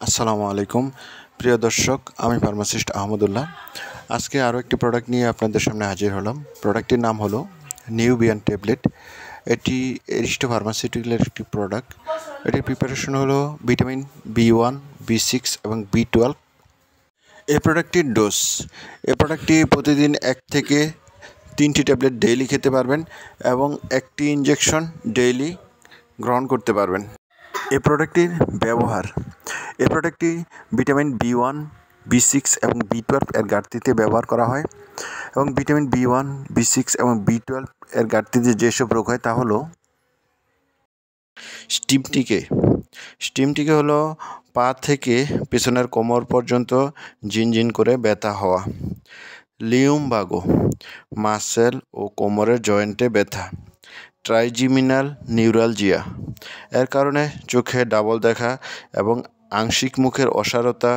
আসসালামু আলাইকুম প্রিয় দর্শক, আমি ফার্মাসিস্ট আহমদুল্লাহ। আজকে আরও একটি প্রোডাক্ট নিয়ে আপনাদের সামনে হাজির হলাম। প্রোডাক্টটির নাম হলো নিউবিয়ান ট্যাবলেট। এটি এরিস্টো ফার্মাসিউটিক্যালের একটি প্রোডাক্ট। এটির প্রিপারেশন হলো ভিটামিন B1, B6 এবং B12। এই প্রোডাক্টটির ডোজ, এই প্রোডাক্টটি প্রতিদিন 1 থেকে 3টি ট্যাবলেট ডেইলি খেতে পারবেন এবং একটি ইনজেকশন ডেইলি গ্রহণ করতে পারবেন। এই প্রোডাক্টটির ব্যবহার, এই প্রোডাক্টটি ভিটামিন B1, B6 এবং B12 এর ঘাটতিতে ব্যবহার করা হয় এবং ভিটামিন B1, B6 এবং B12 এর ঘাটতিতে যেসব রোগ হয় তা হলো স্টিমটিকে হলো পা থেকে পেছনের কোমর পর্যন্ত ঝিনঝিন করে ব্যথা হওয়া। লিউমবাগো, মাসেল ও কোমরের জয়েন্টে ব্যথা। ট্রাইজিমিনাল নিউরালজিয়া, এর কারণে চোখে ডাবল দেখা এবং আংশিক মুখের অসারতা,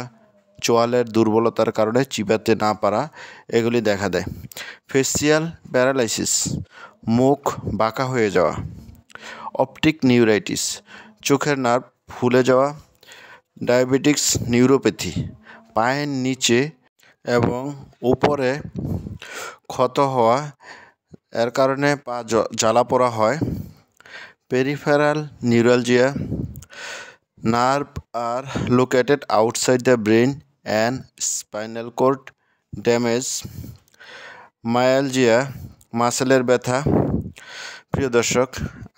চোয়ালের দুর্বলতার কারণে চিবাতে না পারা এগুলি দেখা দেয়। ফেসিয়াল প্যারালাইসিস, মুখ বাঁকা হয়ে যাওয়া। অপটিক নিউরাইটিস, চোখের নার্ভ ফুলে যাওয়া। ডায়াবেটিক্স নিউরোপ্যাথি, পায়ের নিচে এবং উপরে ক্ষত হওয়া, এর কারণে পা জ্বালা পোড়া হয়। Peripheral neuralgia, nerve are located outside the brain and spinal cord damage. Myalgia, মাসেলের ব্যথা। প্রিয় দর্শক,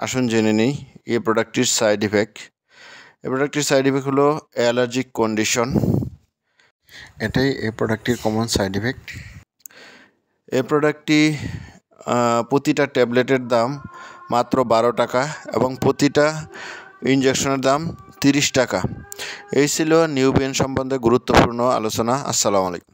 আসুন জেনে নিই এই প্রোডাক্টটির সাইড ইফেক্ট। এই প্রোডাক্টটির সাইড ইফেক্ট হলো অ্যালার্জিক কন্ডিশন, এটাই এই প্রোডাক্টটির কমন সাইড ইফেক্ট। এই প্রোডাক্টটি প্রতিটা ট্যাবলেটের দাম মাত্র 12 টাকা এবং প্রতিটা ইনজেকশনের দাম 30 টাকা। এই ছিল নিউবিয়ান সম্বন্ধে গুরুত্বপূর্ণ আলোচনা। আসসালামু আলাইকুম।